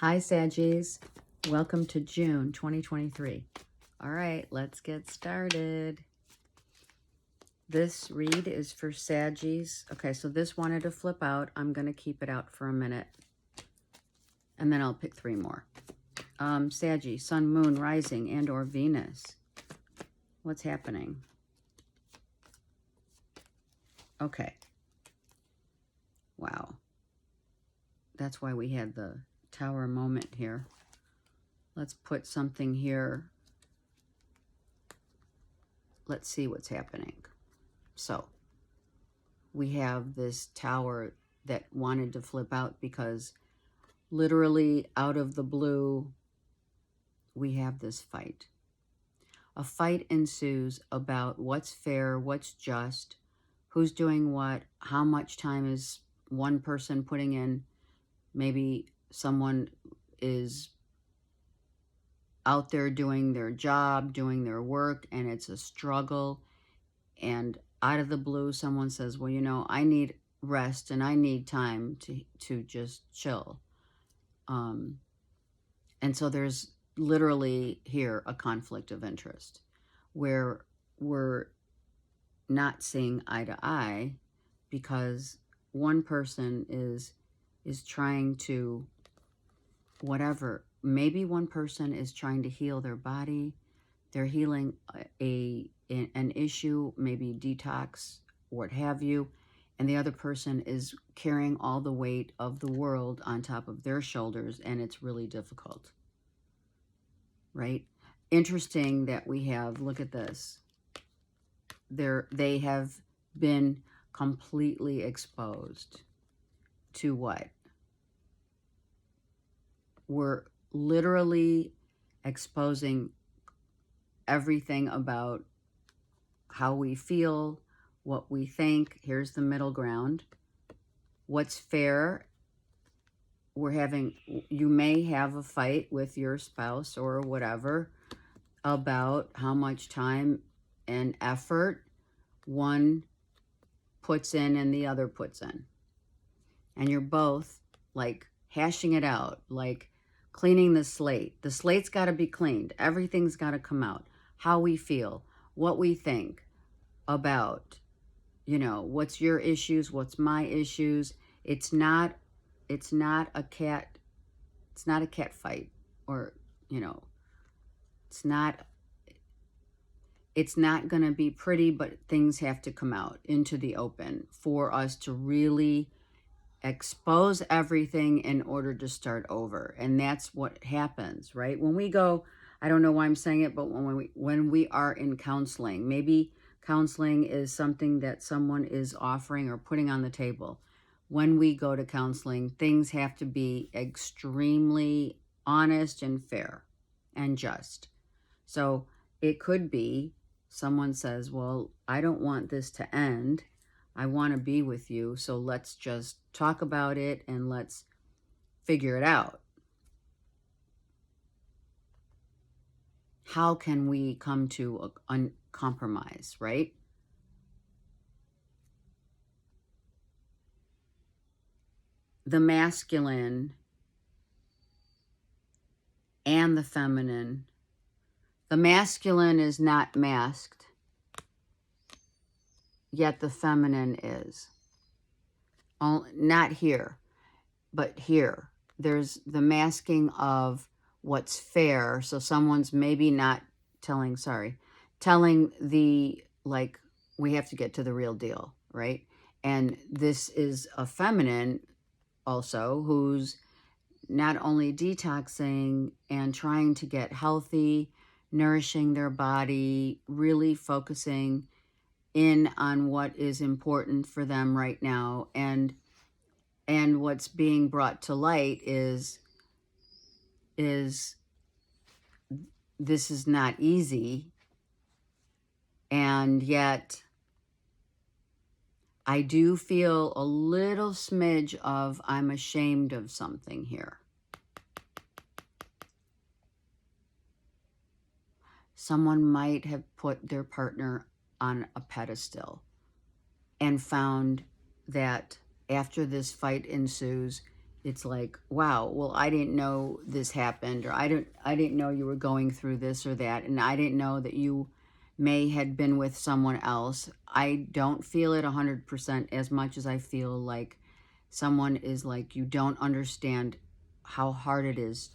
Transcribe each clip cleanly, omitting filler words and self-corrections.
Hi, Saggies. Welcome to June 2023. All right, let's get started. This read is for Saggies. Okay, so this wanted to flip out. I'm going to keep it out for a minute, and then I'll pick three more. Saggy, Sun, Moon, Rising, and or Venus. What's happening? Okay. Wow. That's why we had the Tower moment here. Let's put something here. Let's see what's happening. So, we have this Tower that wanted to flip out because literally out of the blue, we have this fight. A fight ensues about what's fair, what's just, who's doing what, how much time is one person putting in. Maybe someone is out there doing their job, doing their work, and it's a struggle. And out of the blue, someone says, well, you know, I need rest and I need time to just chill. And so there's literally here a conflict of interest where we're not seeing eye to eye because one person is trying to whatever. Maybe one person is trying to heal their body. They're healing an issue, maybe detox, what have you. And the other person is carrying all the weight of the world on top of their shoulders, and it's really difficult. Right? Interesting that we have, look at this. They have been completely exposed to what? We're literally exposing everything about how we feel, what we think. Here's the middle ground. What's fair? You may have a fight with your spouse or whatever about how much time and effort one puts in and the other puts in. And you're both like hashing it out, like cleaning the slate. The slate's got to be cleaned. Everything's got to come out. How we feel, what we think about, you know, what's your issues, what's my issues. It's not a cat fight, or, you know, it's not going to be pretty, but things have to come out into the open for us to really expose everything in order to start over. And that's what happens, right? When we go, I don't know why I'm saying it, but when we are in counseling, maybe counseling is something that someone is offering or putting on the table. When we go to counseling, things have to be extremely honest and fair and just. So it could be someone says, well, I don't want this to end. I want to be with you, so let's just talk about it and let's figure it out. How can we come to a compromise, right? The masculine and the feminine. The masculine is not masked, yet the feminine is. Not here, but here. There's the masking of what's fair. So someone's maybe not telling the, like, we have to get to the real deal, right? And this is a feminine also who's not only detoxing and trying to get healthy, nourishing their body, really focusing in on what is important for them right now. And what's being brought to light is this is not easy. And yet I do feel a little smidge of I'm ashamed of something here. Someone might have put their partner on a pedestal and found that after this fight ensues, it's like, wow, well, I didn't know this happened, or I didn't know you were going through this or that, and I didn't know that you may had been with someone else. I don't feel it 100% as much as I feel like someone is like, you don't understand how hard it is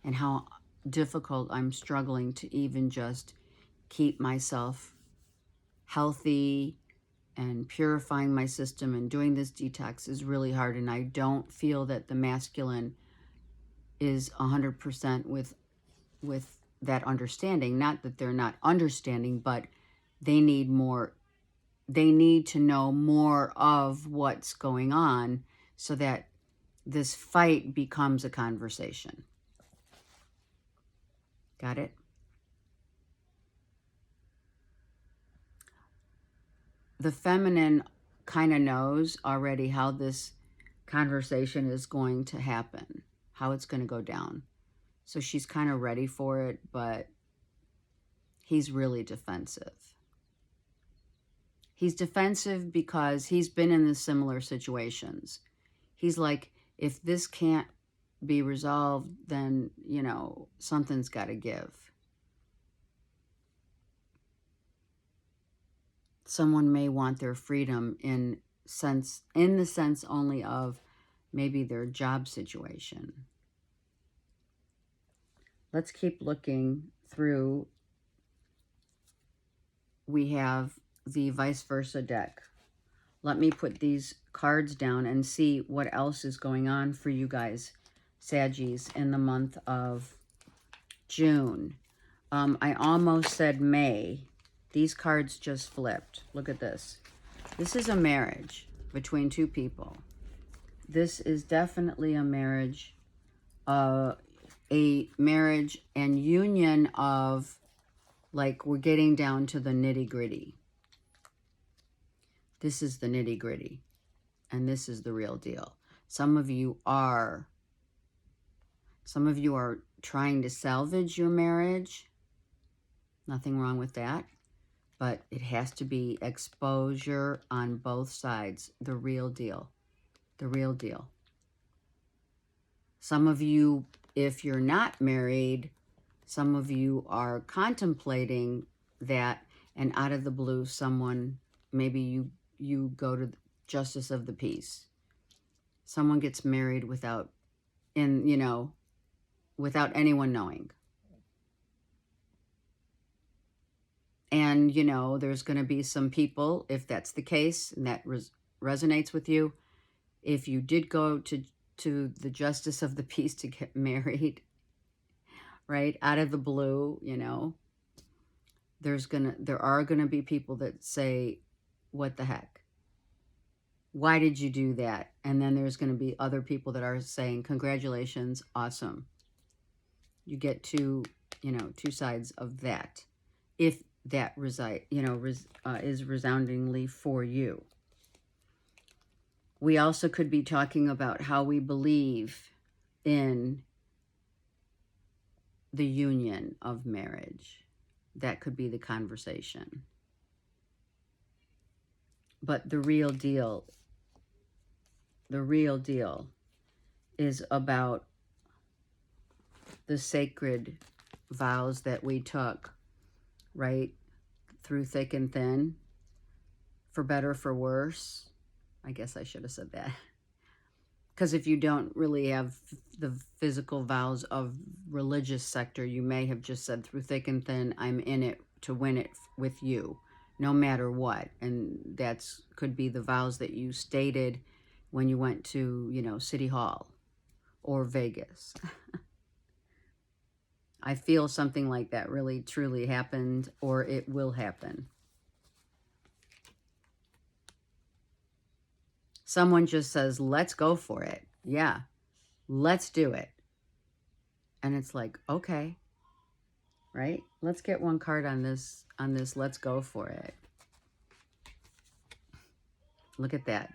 and how difficult I'm struggling to even just keep myself healthy, and purifying my system and doing this detox is really hard. And I don't feel that the masculine is 100% with that understanding. Not that they're not understanding, but they need more. They need to know more of what's going on so that this fight becomes a conversation. Got it? The feminine kind of knows already how this conversation is going to happen, how it's going to go down. So she's kind of ready for it, but he's really defensive. He's defensive because he's been in the similar situations. He's like, if this can't be resolved, then, you know, something's got to give. Someone may want their freedom in the sense only of maybe their job situation. Let's keep looking through. We have the vice versa deck. Let me put these cards down and see what else is going on for you guys, Saggies, in the month of June. I almost said May. These cards just flipped. Look at this. This is a marriage between two people. This is definitely a marriage and union of, like, we're getting down to the nitty-gritty. This is the nitty-gritty, and this is the real deal. Some of you are trying to salvage your marriage. Nothing wrong with that. But it has to be exposure on both sides. The real deal. The real deal. Some of you, if you're not married, some of you are contemplating that, and out of the blue, someone, maybe you go to the justice of the peace. Someone gets married without anyone knowing. And, there's going to be some people, if that's the case, and that resonates with you, if you did go to the justice of the peace to get married, right, out of the blue, there are going to be people that say, what the heck? Why did you do that? And then there's going to be other people that are saying, congratulations, awesome. You get two sides of that. If that is resoundingly for you. We also could be talking about how we believe in the union of marriage. That could be the conversation. But the real deal is about the sacred vows that we took, right, through thick and thin, for better, for worse. I guess I should have said that. Because if you don't really have the physical vows of religious sector, you may have just said, through thick and thin, I'm in it to win it with you, no matter what. And that's could be the vows that you stated when you went to, City Hall or Vegas. I feel something like that really truly happened, or it will happen. Someone just says, let's go for it. Yeah, let's do it. And it's like, okay, right? Let's get one card on this, let's go for it. Look at that.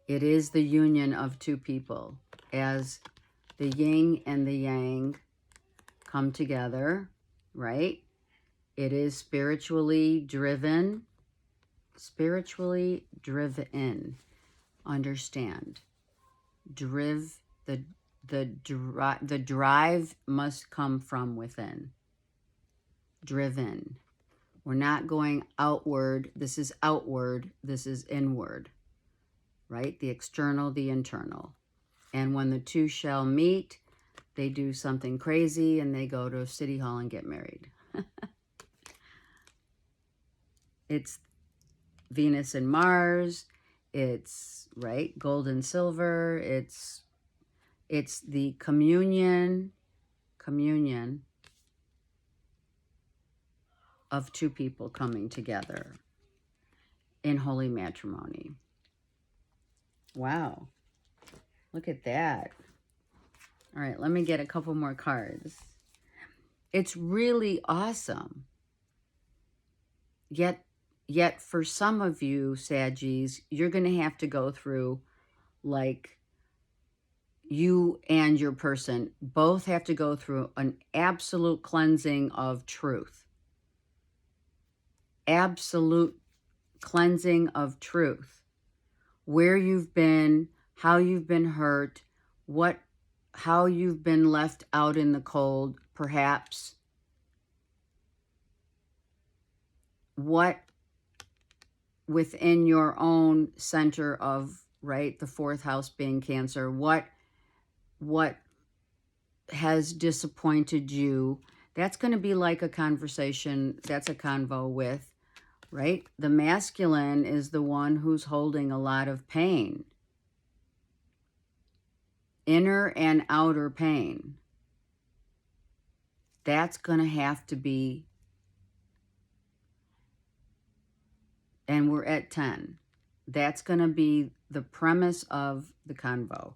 It is the union of two people as the yin and the yang come together, right? It is spiritually driven. Understand. The drive must come from within. Driven. We're not going outward. This is outward. This is inward. Right? The external, the internal. And when the two shall meet, they do something crazy and they go to City Hall and get married. It's Venus and Mars. It's, right, gold and silver. It's the communion of two people coming together in holy matrimony. Wow. Look at that. All right, let me get a couple more cards. It's really awesome. Yet for some of you, Saggies, you're going to have to go through, like, you and your person both have to go through an absolute cleansing of truth. Absolute cleansing of truth. Where you've been, how you've been hurt, how you've been left out in the cold, perhaps. What within your own center of, right, the fourth house being Cancer, what has disappointed you. That's going to be like a conversation. That's a convo with, right? The masculine is the one who's holding a lot of pain. Inner and outer pain. That's going to have to be, and we're at 10. That's going to be the premise of the convo,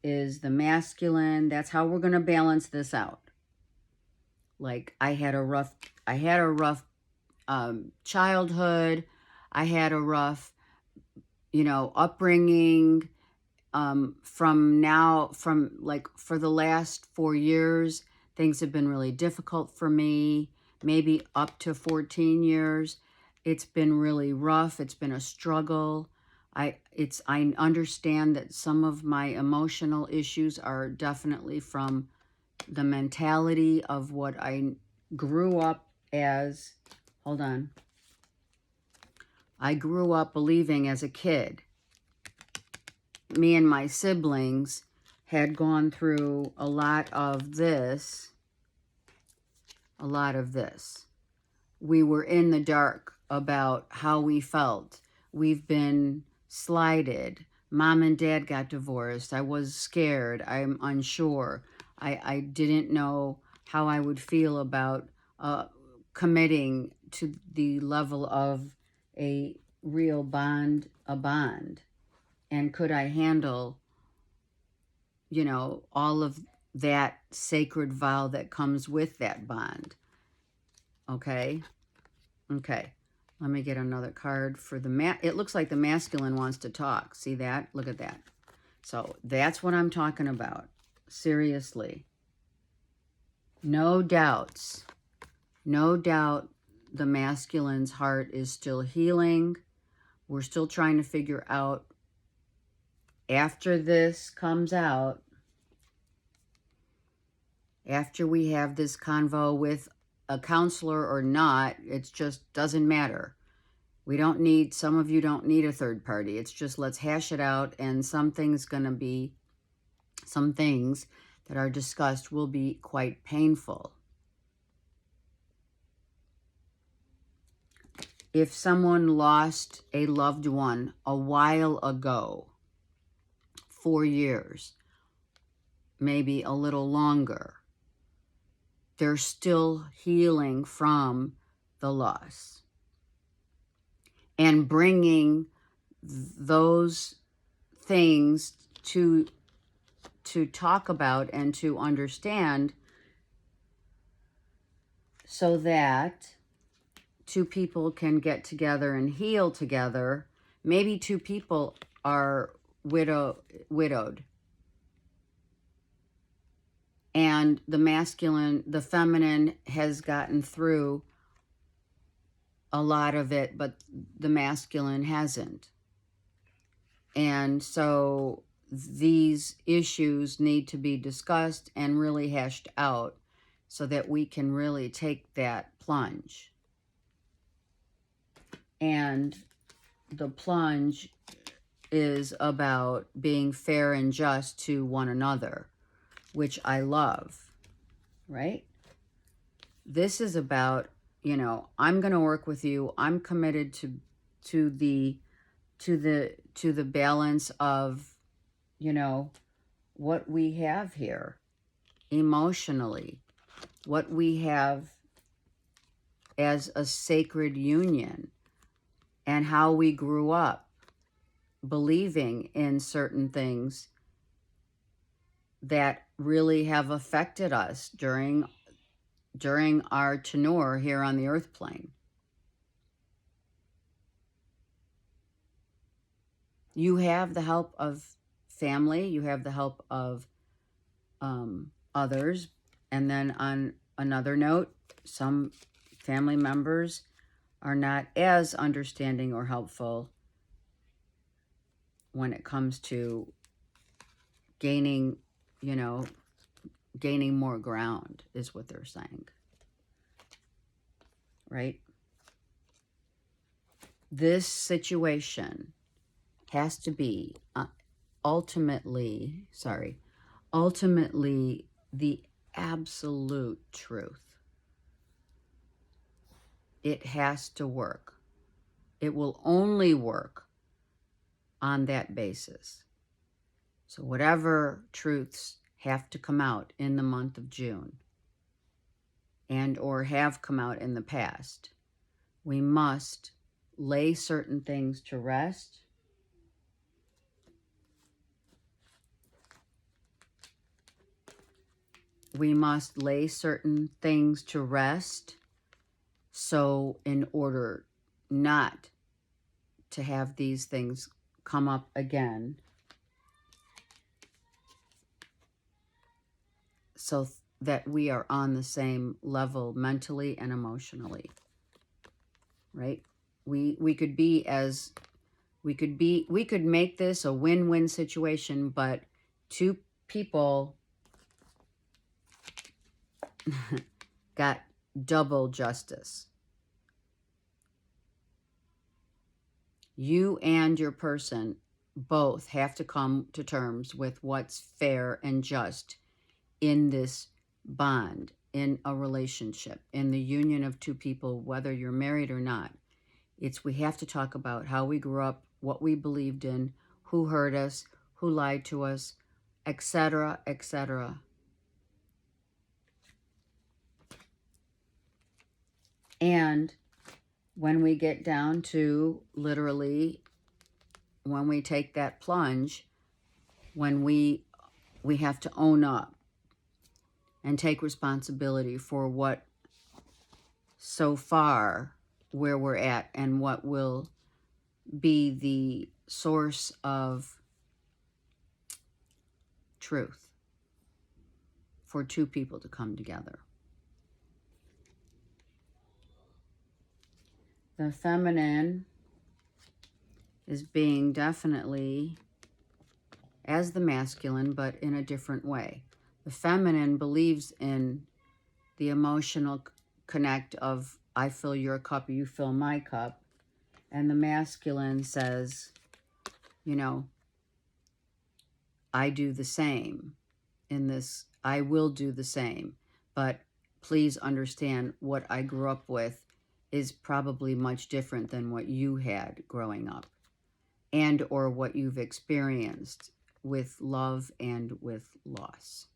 is the masculine. That's how we're going to balance this out. Like, I had a rough childhood. I had a rough, upbringing. For the last 4 years, things have been really difficult for me. Maybe up to 14 years. It's been really rough. It's been a struggle. I understand that some of my emotional issues are definitely from the mentality of what I grew up as. Hold on. I grew up believing as a kid. Me and my siblings had gone through a lot of this. We were in the dark about how we felt. We've been slighted. Mom and Dad got divorced. I was scared. I'm unsure. I didn't know how I would feel about committing to the level of a real bond, and could I handle, all of that sacred vow that comes with that bond. Okay. Let me get another card for the it looks like the masculine wants to talk. See that? Look at that. So that's what I'm talking about. Seriously. No doubts. No doubt the masculine's heart is still healing. We're still trying to figure out, after this comes out, after we have this convo with a counselor or not, it just doesn't matter. Some of you don't need a third party. It's just, let's hash it out, and some things that are discussed will be quite painful. If someone lost a loved one a while ago, 4 years, maybe a little longer, they're still healing from the loss and bringing those things to talk about and to understand, so that two people can get together and heal together. Maybe two people are widowed. And the feminine has gotten through a lot of it, but the masculine hasn't. And so these issues need to be discussed and really hashed out so that we can really take that plunge. And the plunge is about being fair and just to one another, which I love, right? This is about, you know, I'm going to work with you. I'm committed to the balance of, you know, what we have here emotionally, what we have as a sacred union, and how we grew up believing in certain things that really have affected us during our tenure here on the earth plane. You have the help of family, you have the help of others, and then on another note, some family members are not as understanding or helpful when it comes to gaining, you know, gaining more ground is what they're saying, right? This situation has to be ultimately the absolute truth. It has to work. It will only work on that basis. So whatever truths have to come out in the month of June and or have come out in the past, we must lay certain things to rest. We must lay certain things to rest, so in order not to have these things come up again, so that we are on the same level mentally and emotionally, right? We could make this a win-win situation, but two people got double justice. You and your person both have to come to terms with what's fair and just in this bond, in a relationship, in the union of two people, whether you're married or not. We have to talk about how we grew up, what we believed in, who hurt us, who lied to us, etc., etc. And when we get down to literally, when we take that plunge, when we have to own up and take responsibility for what so far where we're at and what will be the source of truth for two people to come together. The feminine is being definitely as the masculine, but in a different way. The feminine believes in the emotional connect of I fill your cup, you fill my cup. And the masculine says, you know, I do the same in this. I will do the same. But please understand what I grew up with is probably much different than what you had growing up and or what you've experienced with love and with loss.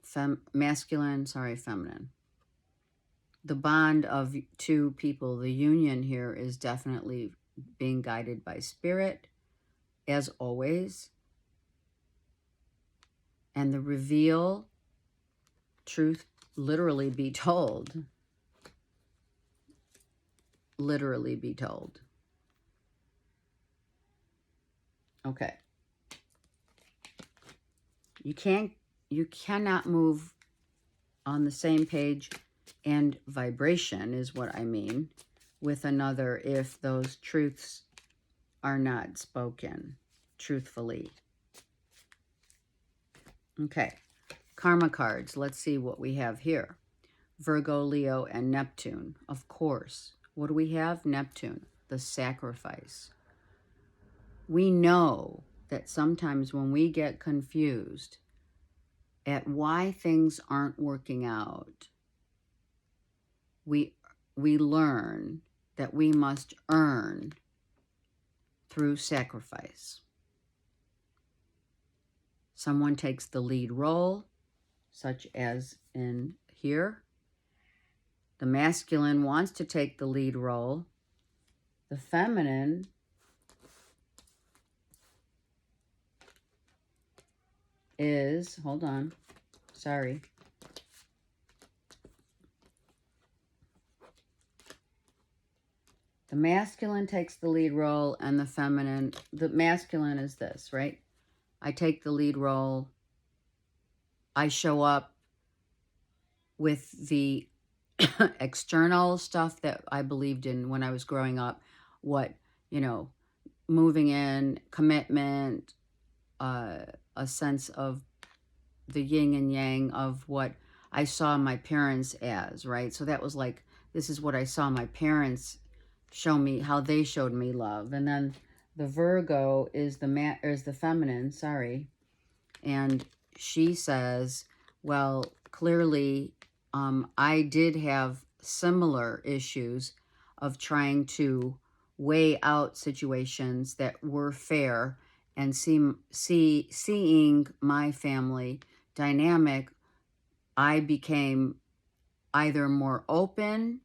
Feminine. The bond of two people, the union here is definitely being guided by spirit, as always. And the reveal, truth literally be told. Literally be told. Okay. You cannot move on the same page and vibration is what I mean with another if those truths are not spoken. truthfully. Okay, karma cards. Let's see what we have here. Virgo, Leo, and Neptune. Of course. What do we have? Neptune, the sacrifice. We know that sometimes when we get confused at why things aren't working out, we learn that we must earn through sacrifice. Someone takes the lead role, such as in here. The masculine wants to take the lead role. The feminine is, hold on, sorry. The masculine takes the lead role, and the masculine is this, right? I take the lead role. I show up with the external stuff that I believed in when I was growing up. What, moving in, commitment, a sense of the yin and yang of what I saw my parents as, right? So that was like, this is what I saw my parents show me, how they showed me love. And then the Virgo is the feminine, sorry. And she says, well, clearly I did have similar issues of trying to weigh out situations that were fair and seeing my family dynamic. I became either more open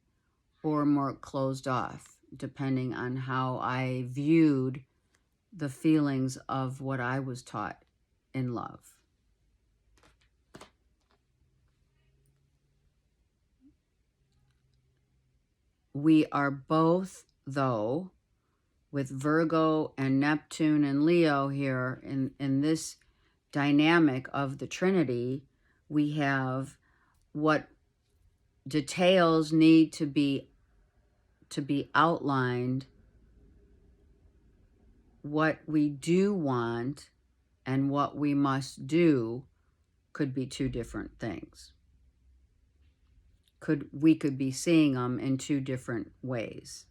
or more closed off, depending on how I viewed the feelings of what I was taught in love. We are both, though, with Virgo and Neptune and Leo here in this dynamic of the Trinity, we have what details need to be outlined, what we do want and what we must do could be two different things. We could be seeing them in two different ways.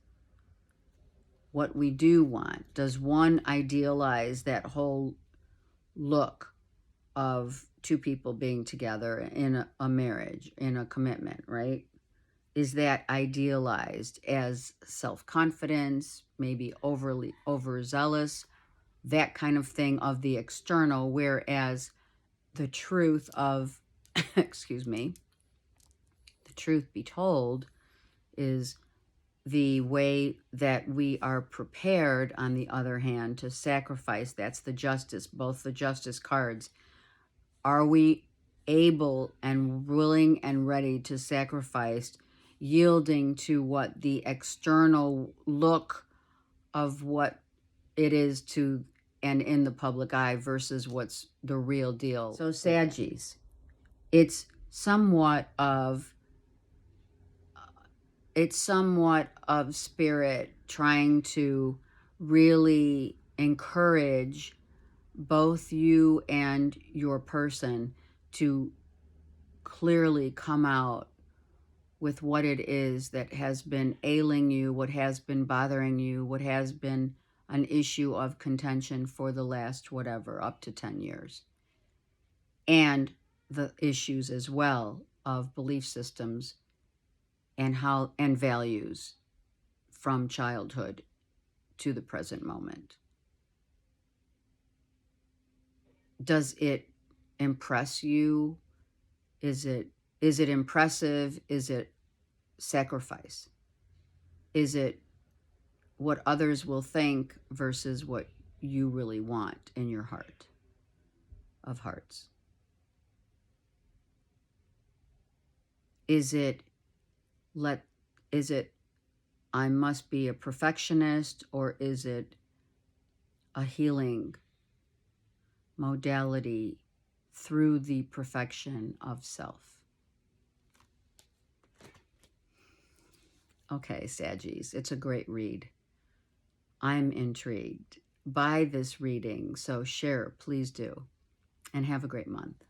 What we do want, does one idealize that whole look of two people being together in a marriage, in a commitment, right? Is that idealized as self-confidence, maybe overzealous, that kind of thing of the external, whereas the truth of, excuse me, the truth be told is the way that we are prepared, on the other hand, to sacrifice. That's the justice, both the justice cards. Are we able and willing and ready to sacrifice, yielding to what the external look of what it is to and in the public eye versus what's the real deal? So Saggies, it's somewhat of spirit trying to really encourage both you and your person to clearly come out with what it is that has been ailing you, what has been bothering you, what has been an issue of contention for the last whatever, up to 10 years. And the issues as well of belief systems and values from childhood to the present moment. Does it impress you? Is it impressive? Is it sacrifice? Is it what others will think versus what you really want in your heart of hearts? Is it I must be a perfectionist, or is it a healing modality through the perfection of self? Okay, Saggies, it's a great read. I'm intrigued. buy this reading. So share, please do. And have a great month.